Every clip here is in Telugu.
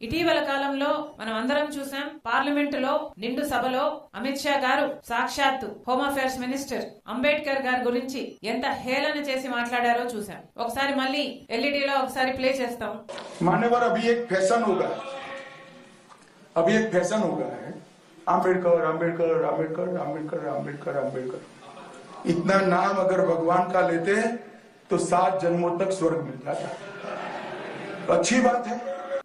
ఇటీవల కాలంలో మనం అందరం చూసాం, పార్లమెంటులో నిండు సభలో అమిత్ షా గారు సాక్షాత్ హోమ్ అఫేర్స్ మినిస్టర్ అంబేద్కర్ గారి గురించి ఎంత హేళన చేసి మాట్లాడారో చూసాం. ఒకసారి మళ్ళీ ఎల్ఈడీలో ఒకసారి ప్లే చేస్తాం. मान्यवर अभी एक फैशन होगा है आम्बेडकर आम्बेडकर आम्बेडकर आम्बेडकर आम्बेडकर आम्बेडकर। इतना नाम अगर भगवान का लेते तो 7 जन्मों तक स्वर्ग मिल जाता। अच्छी बात है.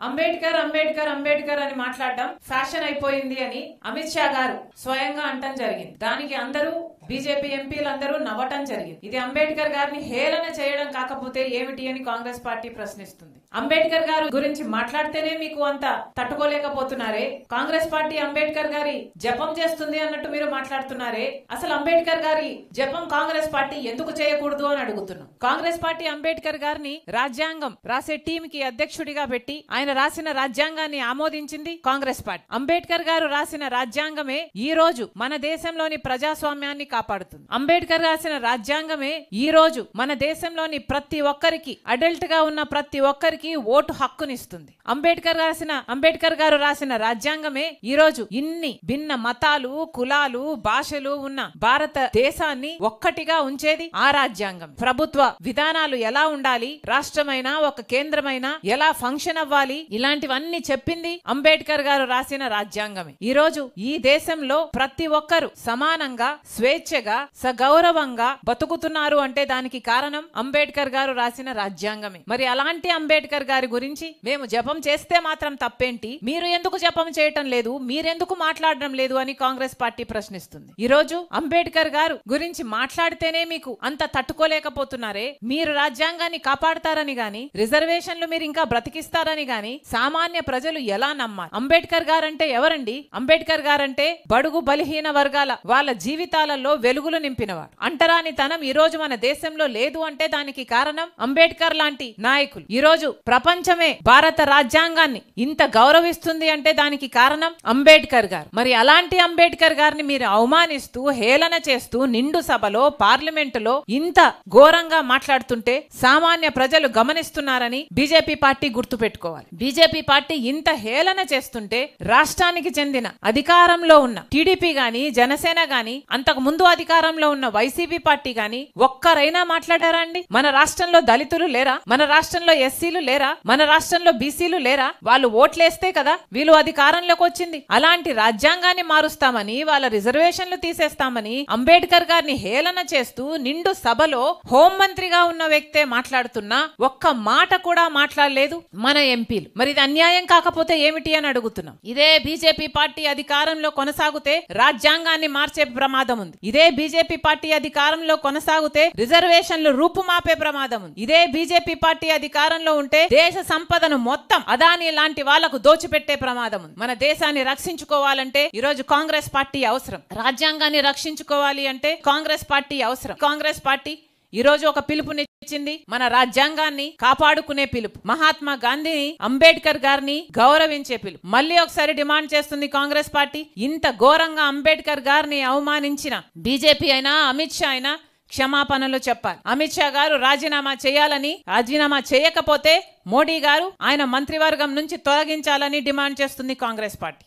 అంబేద్కర్ అంబేద్కర్ అంబేద్కర్ అని మాట్లాడడం ఫ్యాషన్ అయిపోయింది అని అమిత్ షా గారు స్వయంగా అంటం జరిగింది. దానికి అందరూ బీజేపీ ఎంపీలందరూ నవ్వటం జరిగింది. ఇది అంబేద్కర్ గారిని హేళన చేయడం కాకపోతే ఏమిటి అని కాంగ్రెస్ పార్టీ ప్రశ్నిస్తుంది. అంబేద్కర్ గారు గురించి మాట్లాడితేనే మీకు అంత తట్టుకోలేకపోతున్నారే, కాంగ్రెస్ పార్టీ అంబేద్కర్ గారి జపం చేస్తుంది అన్నట్టు మీరు మాట్లాడుతున్నారే, అసలు అంబేద్కర్ గారి జపం కాంగ్రెస్ పార్టీ ఎందుకు చేయకూడదు అని అడుగుతున్నాం. కాంగ్రెస్ పార్టీ అంబేద్కర్ గారిని రాజ్యాంగం రాసే టీం కి అధ్యక్షుడిగా పెట్టి ఆయన రాసిన రాజ్యాంగాన్ని ఆమోదించింది కాంగ్రెస్ పార్టీ. అంబేద్కర్ గారు రాసిన రాజ్యాంగమే ఈ రోజు మన దేశంలోని ప్రజాస్వామ్యాన్ని కాపాడుతుంది. అంబేద్కర్ రాసిన రాజ్యాంగమే ఈ రోజు మన దేశంలోని ప్రతి ఒక్కరికి, అడల్ట్ గా ఉన్న ప్రతి ఒక్కరికి ఓటు హక్కునిస్తుంది. అంబేద్కర్ గారు రాసిన రాజ్యాంగమే ఈ రోజు ఇన్ని భిన్న మతాలు, కులాలు, భాషలు ఉన్న భారతదేశాన్ని ఒక్కటిగా ఉంచేది ఆ రాజ్యాంగం. ప్రభుత్వ విధానాలు ఎలా ఉండాలి, రాష్ట్రమైనా ఒక కేంద్రమైనా ఎలా ఫంక్షన్ అవ్వాలి, ఇలాంటివన్నీ చెప్పింది అంబేద్కర్ గారు రాసిన రాజ్యాంగమే. ఈ రోజు ఈ దేశంలో ప్రతి ఒక్కరు సమానంగా, స్వేచ్ఛగా, సగౌరవంగా బతుకుతున్నారు అంటే దానికి కారణం అంబేద్కర్ గారు రాసిన రాజ్యాంగమే. మరి అలాంటి అంబేద్కర్ గారి గురించి మేము జపం చేస్తే మాత్రం తప్పేంటి, మీరు ఎందుకు జపం చేయటం లేదు, మీరెందుకు మాట్లాడడం లేదు అని కాంగ్రెస్ పార్టీ ప్రశ్నిస్తుంది. ఈ రోజు అంబేద్కర్ గారు గురించి మాట్లాడితేనే మీకు అంత తట్టుకోలేకపోతున్నారే, మీరు రాజ్యాంగాన్ని కాపాడతారని గాని, రిజర్వేషన్లు మీరు ఇంకా బ్రతికిస్తారని గాని సామాన్య ప్రజలు ఎలా నమ్మాలి? అంబేద్కర్ గారంటే ఎవరండి? అంబేద్కర్ గారంటే బడుగు బలహీన వర్గాల వాళ్ళ జీవితాలలో వెలుగులు నింపినవాడు. అంటరానితనం ఈ రోజు మన దేశంలో లేదు అంటే దానికి కారణం అంబేద్కర్ లాంటి నాయకులు. ఈ రోజు ప్రపంచమే భారత రాజ్యాంగాన్ని ఇంత గౌరవిస్తుంది అంటే దానికి కారణం అంబేద్కర్ గారు. మరి అలాంటి అంబేద్కర్ గారిని మీరు అవమానిస్తూ, హేళన చేస్తూ నిండు సభలో, పార్లమెంటులో ఇంత ఘోరంగా మాట్లాడుతుంటే సామాన్య ప్రజలు గమనిస్తున్నారని బీజేపీ పార్టీ గుర్తు పెట్టుకోవాలి. బీజేపీ పార్టీ ఇంత హేళన చేస్తుంటే రాష్ట్రానికి చెందిన అధికారంలో ఉన్న టీడీపీ గాని, జనసేన గాని, అంతకు ముందు అధికారంలో ఉన్న వైసీపీ పార్టీ గాని ఒక్కరైనా మాట్లాడారా అండి? మన రాష్ట్రంలో దళితులు లేరా? మన రాష్ట్రంలో ఎస్సీలు లేరా? మన రాష్ట్రంలో బీసీలు లేరా? వాళ్ళు ఓట్లేస్తే కదా వీళ్ళు అధికారంలోకి వచ్చింది. అలాంటి రాజ్యాంగాన్ని మారుస్తామని, వాళ్ళ రిజర్వేషన్లు తీసేస్తామని అంబేద్కర్ గారిని హేళన చేస్తూ నిండు సభలో హోంమంత్రిగా ఉన్న వ్యక్తే మాట్లాడుతున్నా ఒక్క మాట కూడా మాట్లాడలేదు మన ఎంపీలు. మరి ఇది అన్యాయం కాకపోతే ఏమిటి అని అడుగుతున్నాం. ఇదే బీజేపీ పార్టీ అధికారంలో కొనసాగితే రాజ్యాంగాన్ని మార్చే ప్రమాదం ఉంది. ఇదే బీజేపీ పార్టీ అధికారంలో కొనసాగితే రిజర్వేషన్లు రూపుమాపే ప్రమాదం ఉంది. ఇదే బీజేపీ పార్టీ అధికారంలో ఉంటే దేశ సంపదను మొత్తం అదాని లాంటి వాళ్లకు దోచిపెట్టే ప్రమాదం ఉంది. మన దేశాన్ని రక్షించుకోవాలంటే ఈ రోజు కాంగ్రెస్ పార్టీ అవసరం. రాజ్యాంగాన్ని రక్షించుకోవాలి అంటే కాంగ్రెస్ పార్టీ అవసరం. కాంగ్రెస్ పార్టీ ఈ రోజు ఒక పిలుపునిచ్చింది, మన రాజ్యాంగాన్ని కాపాడుకునే పిలుపు, మహాత్మా గాంధీని, అంబేద్కర్ గారిని గౌరవించే పిలుపు. మళ్ళీ ఒకసారి డిమాండ్ చేస్తుంది కాంగ్రెస్ పార్టీ, ఇంత ఘోరంగా అంబేద్కర్ గారిని అవమానించిన బీజేపీ అయినా, అమిత్ షా అయినా క్షమాపణలు చెప్పాలి. అమిత్ షా గారు రాజీనామా చేయాలని, రాజీనామా చేయకపోతే మోడీ గారు ఆయన మంత్రివర్గం నుంచి తొలగించాలని డిమాండ్ చేస్తుంది కాంగ్రెస్ పార్టీ.